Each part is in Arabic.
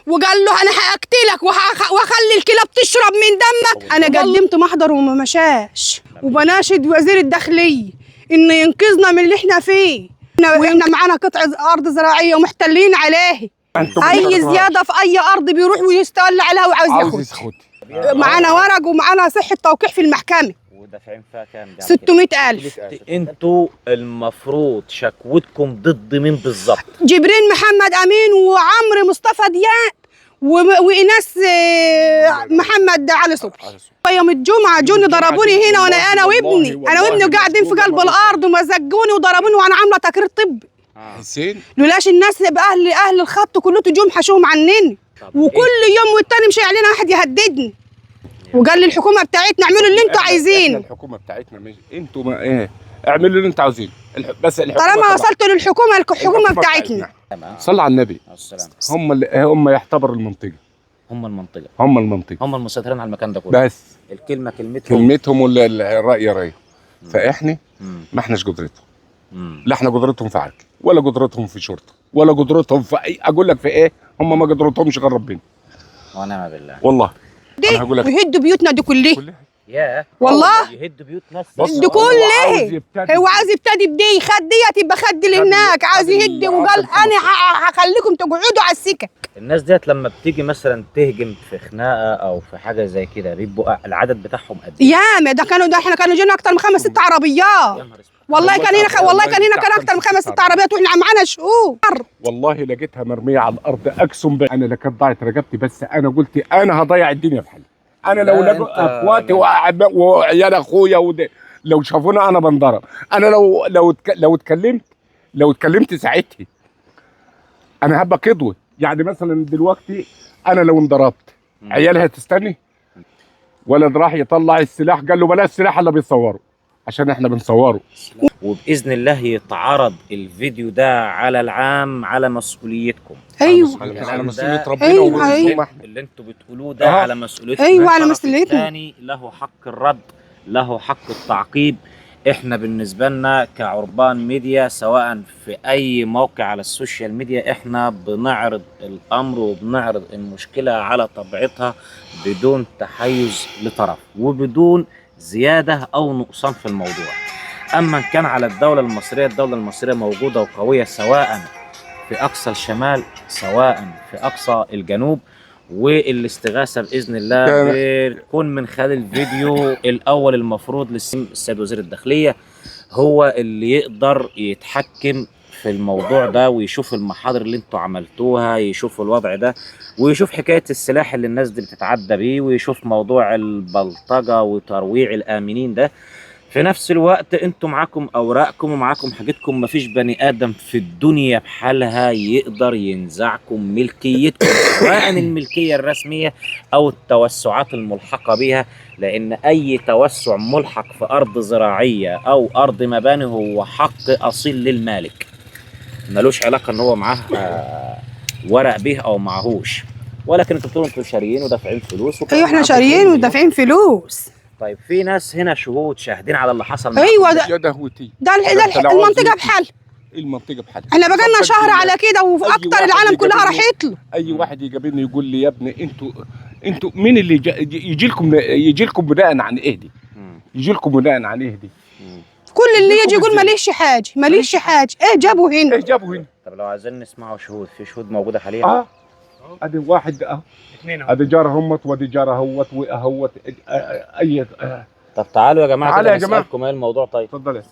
وقال له انا هاقتلك واخلي الكلاب تشرب من دمك. انا قدمت محضر وما مشاش، وبناشد وزير الداخليه انه ينقذنا من اللي احنا فيه. واحنا معانا قطعه ارض زراعيه ومحتلين عليه. اي زياده في اي ارض بيروح ويستولى عليها وعاوز ياخد. معانا ورق ومعانا صحه توقيع في المحكمه. ودافعين فيها كام؟ 600,000. انتوا المفروض شكوتكم ضد مين بالظبط؟ جبرين محمد امين وعمرو مصطفى دياب وإناس محمد علي صبحي. يوم الجمعة جوني ضربوني هنا انا وابني قاعدين في قلب الارض ومزقوني وضربوني وانا عامله تقرير طبي. حسين لولاش الناس اهل الخط كلهم جم حشوهم عنني، وكل يوم والتاني مشي علينا واحد يهددني وقال لي الحكومه بتاعتنا اعملوا اللي انتوا عايزينه. الحكومه بتاعتنا مش انتوا ما ايه اعملوا اللي انتوا عايزينه بس الحكومه طالما وصلتوا للحكومه الحكومه بتاعتنا. صلى على النبي. هم يعتبروا المنطقه. هم المسيطرين على المكان ده كله. بس الكلمه كلمتهم والراي راي. فاحنا ما احناش قدرتهم. لا احنا قدرتهم في عركه ولا قدرتهم في شرطه ولا قدرتهم في اي اقول لك في ايه. هم ما قدرتهمش غير ربنا ونعم بالله والله. ويهدوا بيوتنا دي كلها. يا والله يهدوا بيوت ناس دي كلها. هو عايز يبتدي بدي خد دي تبقى خد اللي هناك. عايز يهدي وقال انا هخليكم تقعدوا على السكك. الناس ديت لما بتيجي مثلا تهجم في خناقه او في حاجه زي كده بيبقوا العدد بتاعهم قد ايه؟ ياما ده احنا كانوا جينا اكتر من 5 6 عربيات. والله كان هنا كان اكتر من 5 6 عربيات واحنا معانا شهور. والله لقيتها مرميه على الارض. اقسم بالله انا لكانت ضاعت رقبتي بس انا قلت انا هضيع الدنيا في حالي. انا لو لقوا اخواتي وعيال اخويا لو شافونا انا بنضرب. انا لو اتكلمت ساعتها انا هبقى قدوه. يعني مثلا دلوقتي انا لو انضربت عيالها تستني. ولد راح يطلع السلاح قال له بلاش السلاح اللي بيصوروا عشان احنا بنصوره. وباذن الله يتعرض الفيديو ده على العام على مسؤوليتكم. ايوه على مسؤوليه ربنا. أيوة. اللي انتوا بتقولوه ده على مسؤوليتكم. ايوه على مسؤوليتنا. الثاني له حق الرد، له حق التعقيب. احنا بالنسبه لنا كعربان ميديا سواء في اي موقع على السوشيال ميديا احنا بنعرض الامر وبنعرض المشكله على طبيعتها بدون تحيز لطرف وبدون زياده او نقصان في الموضوع. اما ان كان على الدوله المصريه موجوده وقويه سواء في اقصى الشمال سواء في اقصى الجنوب. والاستغاثه باذن الله بتكون من خلال الفيديو الاول. المفروض للسيد وزير الداخليه هو اللي يقدر يتحكم في الموضوع ده ويشوف المحاضر اللي انتوا عملتوها، يشوف الوضع ده ويشوف حكايه السلاح اللي الناس دي بتتعدى بيه ويشوف موضوع البلطجه وترويع الامنين ده. في نفس الوقت انتوا معاكم اوراقكم ومعاكم حاجتكم. مفيش بني ادم في الدنيا بحالها يقدر ينزعكم ملكيتكم سواء الملكيه الرسميه او التوسعات الملحقه بها. لان اي توسع ملحق في ارض زراعيه او ارض مباني هو حق اصيل للمالك، ملوش علاقه ان هو معاه ورق به او معهوش. ولكن انتوا بتقولوا انتوا شاريين ودافعين فلوس. ايوه احنا شاريين ودافعين فلوس. طيب في ناس هنا شهود شاهدين على اللي حصل. ايوه ده المنطقه بحال. المنطقه بحال. احنا بقالنا شهر على كده واكتر العالم كلها راحت له. اي واحد يقابلني يقول لي يا ابني انتوا مين اللي يجي لكم بناء عن ايه دي؟ يجي لكم بناء عن ايه دي؟ كل اللي يجي يقول ماليش حاجه. ايه جابوا هنا؟ طب لو عايزين نسمعوا شهود، في شهود موجوده حاليا؟ ادي واحد اثنين ادي جاره همت وادي جاره هوت واهوت اي. طب تعالوا يا جماعه كده نسالكم ايه الموضوع. طيب اتفضل يا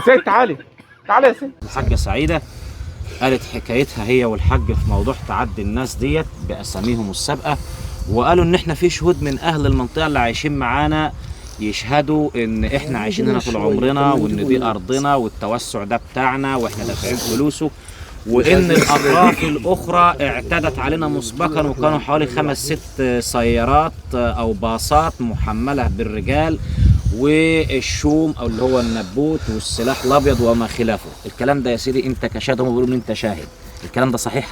سيد. تعالي يا سيد. الحاجه سعيده قالت حكايتها هي والحاج في موضوع تعدي الناس ديت باساميهم السابقه، وقالوا ان احنا في شهود من اهل المنطقه اللي عايشين معانا يشهدوا ان احنا عايشين هنا طول عمرنا وان دي ارضنا والتوسع ده بتاعنا واحنا دافعين فلوسه، وان الاطراف الاخرى اعتدت علينا مسبقا وكانوا حوالي 5 6 سيارات او باصات محمله بالرجال والشوم او اللي هو النبوت والسلاح الابيض وما خلافه. الكلام ده يا سيدي انت كشاهد، هم بيقولوا ان انت شاهد، الكلام ده صحيح؟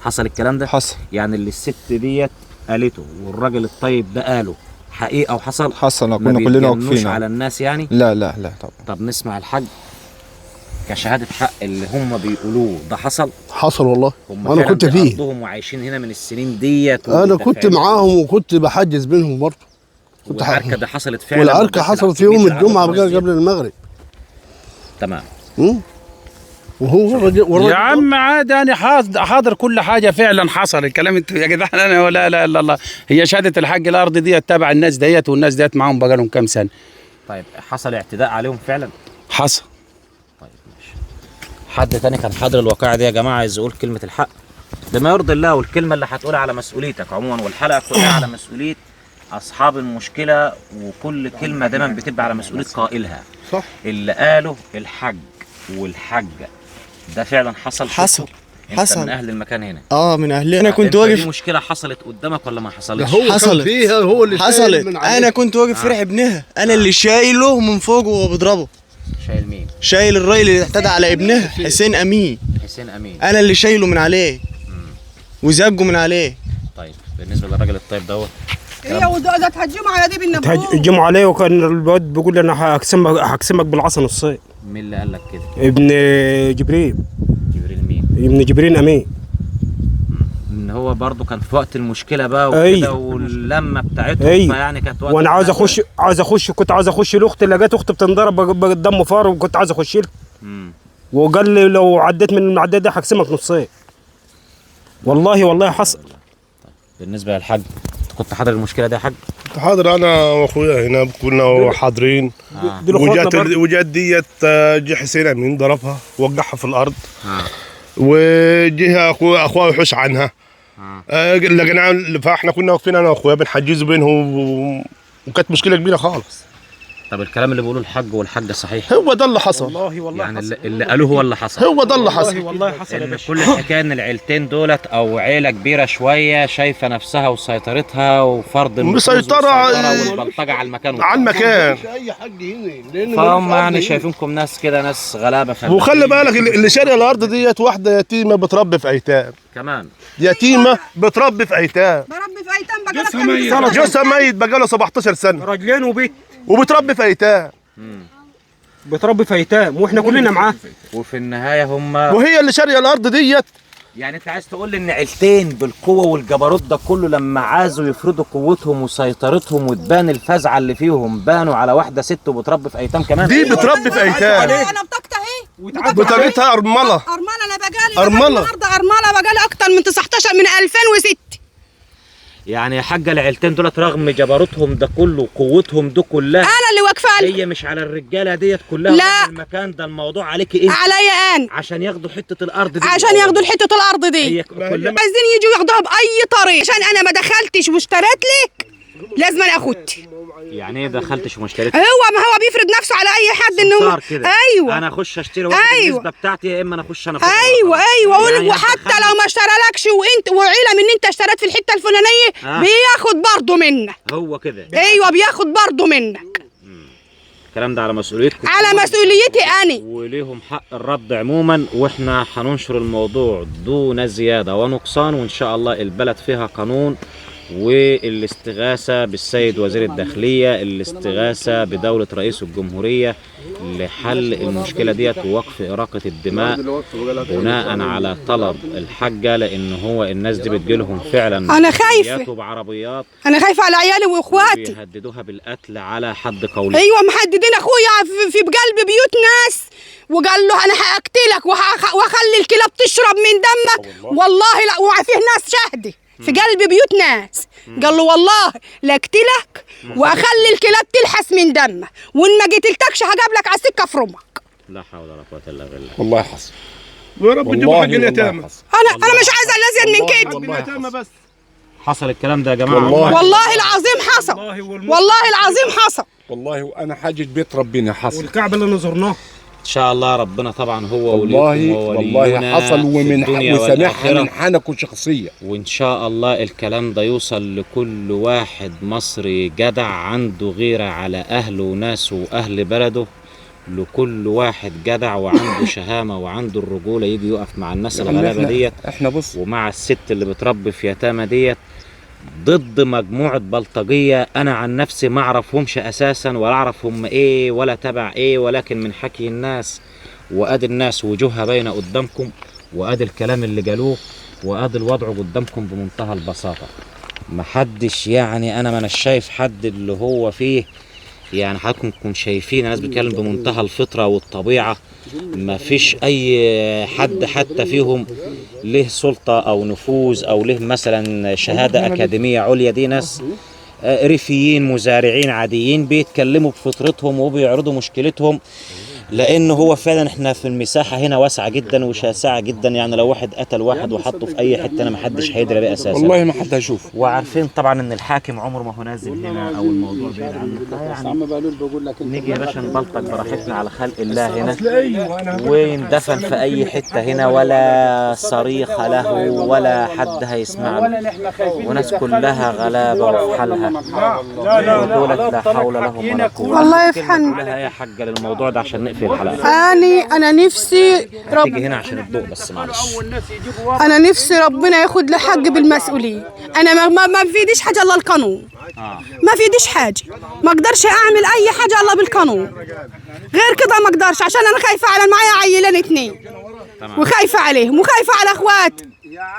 حصل الكلام ده؟ حصل. يعني اللي الست ديت قالته والراجل الطيب ده قاله حقيقه وحصل؟ كنا كلنا واقفين. على الناس يعني؟ لا طبعا. طب نسمع الحاج. كشهاده حق اللي هم بيقولوه ده حصل؟ حصل والله. هم انا فعلاً كنت دي فيه. ارضهم وعايشين هنا من السنين ديت انا كنت معاهم وكنت بحجز بينهم برضه. والعركه دي حصلت فعلا؟ والعركه حصلت في يوم الجمعه بقى قبل المغرب. تمام. وهو يا عم عادي، انا حاضر كل حاجه فعلا حصل الكلام. انتوا يا جدعان انا ولا لا الا الله. هي شهاده الحق الارض ديت تبع الناس ديت، والناس ديت معاهم بقى لهم كام سنه. طيب حصل اعتداء عليهم فعلا؟ حصل. طيب ماشي. حد تاني كان حاضر الواقعه دي يا جماعه عايز يقول كلمه الحق بما يرضي الله، والكلمه اللي هتقولها على مسؤوليتك عموما، والحلقه كلها على مسؤوليه اصحاب المشكله، وكل كلمه دايما بتبقى على مسؤوليه قائلها. صح. اللي قاله الحج والحجه ده فعلا حصل؟ حصل. انت حصل. من اهل المكان هنا؟ من اهلي. انا كنت انت واقف. دي مشكله حصلت قدامك ولا ما حصلتش؟ حصلت. فيها هو اللي حصلت. انا كنت واقف في ريح ابنها، انا اللي شايله من فوق وبضربه. شايل مين؟ شايل الراجل اللي اعتدى على ابنها حسين امين. حسين امين. انا اللي شايله من عليه وزقه من عليه. طيب بالنسبه للراجل الطيب دوت هي وده تهجموا على دي بالنبوت. هجموا عليه، وكان الواد بيقول لي انا هقسمك بالعصا نصين. مين اللي قال لك كده؟ ابن جبريل. جبريل مين؟ ابن جبريل امين. ان هو برضه كان في وقت المشكله بقى وكده. أيوه. واللمه بتاعتهم. أيوه. فيعني كانت وقت وانا كنت عاوز اخش لاختي، لقيت اختي بتنضرب بالدم فار، وكنت عاوز اخش لها. وقال لي لو عديت من المعديه دي هقسمك نصين. والله حصل. بالنسبه للحاج كنت حاضر المشكله دي يا حاج؟ كنت حاضر انا واخويا هنا كنا حاضرين. وجت ديت جه حسين امين ضربها وقعها في الارض. وجه اخويا يحوش عنها. لقينا فاحنا كنا واقفين انا واخويا بنحجز بينهم وكانت مشكله كبيره خالص. طب الكلام اللي بيقوله الحاج والحاجه صحيح؟ هو ده اللي حصل. والله يعني حصل. اللي قالوه هو اللي حصل. هو ده اللي حصل. والله حصل يا ان باشا. كل الحكايه ان العيلتين دولت او عيله كبيره شويه شايفه نفسها وسيطرتها وفرض مسيطرة والبلطجه على المكان على المكان. اي حد هنا فهم يعني شايفينكم ناس كده ناس غلابه. وخلي بالك اللي شاريه الارض ديت واحده يتيمه بتربي في ايتام. كمان يتيمه بتربي في ايتام. بربي في ايتام بقالك جوزها ميت بقاله 17 سنه. راجلين وبيت. وبتربي في ايتام. بتربي في ايتام واحنا كلنا معاه. وفي النهايه هم وهي اللي شاريه الارض ديت. يعني انت عايز تقول لي ان عيلتين بالقوه والجبروت ده كله لما عايزوا يفرضوا قوتهم وسيطرتهم وتبان الفزعه اللي فيهم بانوا على واحده ست وبتربي في ايتام كمان؟ دي بتربي في ايتام. انا بطاقتي اهي. بطاقتها ارمله. انا بقالي أرملة. النهارده ارمله بقالي اكتر من 19 من 2006. يعني يا حاجه العيلتين دولت رغم جبروتهم ده كله وقوتهم ده كلها انا اللي واقفه لها. هي مش على الرجاله ديت كلها. لا. المكان ده الموضوع عليكي انت. عليا انا. عشان ياخدوا حته الارض دي. عشان ياخدوا حته الارض دي. هي كلها عايزين يجوا ياخدوها باي طريقه، عشان انا ما دخلتش واشتريت لك لازم انا اخدتي. يعني ايه دخلتش واشتريت؟ ما هو بيفرض نفسه على اي حد انه ايوه انا اخش اشتري واحد النسبه بتاعتي يا اما انا اخش انا ايوه يعني وحتى لو ما اشترالكش وانت وعلم ان انت اشتريت في الحته الفلانيه بياخد برضه منك. هو كده. ايوه بياخد برضه منك. الكلام ده على مسؤوليتكم. على مسؤوليتي انا. وليهم حق الرد عموما، واحنا هننشر الموضوع دون زياده ونقصان، وان شاء الله البلد فيها قانون، والاستغاثة بالسيد وزير الداخلية، الاستغاثة بدولة رئيس الجمهورية لحل المشكلة ديت ووقف إراقة الدماء بناء على طلب الحاجة، لأن هو الناس دي بتجيلهم فعلا أنا خايفة بعربيات. أنا خايفة على عيالي وإخواتي. بيهددوها بالقتل على حد قولي. أيوة محددين أخويا في بقلب بيوت ناس، وقال له أنا هقتلك وهخلي الكلاب تشرب من دمك. والله لا، وفيه ناس شاهدة في قلب بيوت ناس. قال له والله لا اقتلك واخلي الكلاب تلحس من دمك، وان ما قتلتكش هجابلك على السكه في رمك. لا حول ولا قوه الا بالله. والله حصل. يا رب تجيبوا حق اليتامى. انا مش عايزه الازيد من كده. اليتامى بس. حصل الكلام ده يا جماعه؟ والله العظيم حصل. والله العظيم حصل. والله وانا حاجه بيت ربنا حصل. والكعبه اللي نزرناه ان شاء الله ربنا طبعا هو والله حصل وسامحها من حنكه شخصيه. وان شاء الله الكلام ده يوصل لكل واحد مصري جدع عنده غيره على اهله وناسه واهل بلده، لكل واحد جدع وعنده شهامه وعنده الرجوله يجي يقف مع الناس الغلابه ديت. احنا بص ومع الست اللي بتربي في يتامى ديت ضد مجموعة بلطجية أنا عن نفسي ما أعرفهمش أساسا، ولا أعرف هم إيه ولا تبع إيه، ولكن من حكي الناس وادي الناس وجوهها باينه قدامكم، وادي الكلام اللي قالوه، وادي الوضع قدامكم بمنتهى البساطه. محدش يعني انا ما شايف حد اللي هو فيه، يعني حضراتكم شايفين الناس بتتكلم بمنتهى الفطره والطبيعه، ما فيش اي حد حتى فيهم له سلطه او نفوذ او له مثلا شهاده اكاديميه عليا. دي ناس ريفيين مزارعين عاديين بيتكلموا بفطرتهم وبيعرضوا مشكلتهم، لان هو فعلا احنا في المساحه هنا واسعه جدا وشاسعه جدا. يعني لو واحد قتل واحد وحطه في اي حته انا ما حدش هيدري بيه اساسا، والله ما حد هيشوف. وعارفين طبعا ان الحاكم عمره ما هو نازل هنا او الموضوع بعيد عننا. يعني نيجي يا باشا نبلطج براحتنا على خلق الله هنا، ويندفن في اي حته هنا، ولا صريخ له ولا حد هيسمع له، وناس كلها غلابه وفي حالها، ودولة لا حول لهم ولا قوه. والله يفحن لها يا حاجه للموضوع ده عشان نقفل الحلقه. انا نفسي تيجي هنا عشان الضوء بس معلش. انا نفسي ربنا ياخد لي حق بالمسؤوليه. انا ما بفيديش حاجه الا القانون. ما فيديش حاجه، ما اقدرش اعمل اي حاجه الا بالقانون، غير كده ما اقدرش، عشان انا خايفه على معايا عيلين 2 وخايفه عليهم وخايفه على اخوات.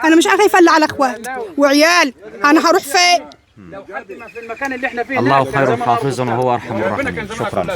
انا مش خايفه الا على اخوات وعيال. انا هروح فين؟ لو حد ما في المكان اللي احنا فيه الله خير حافظا وهو ارحم الراحمين. شكرا.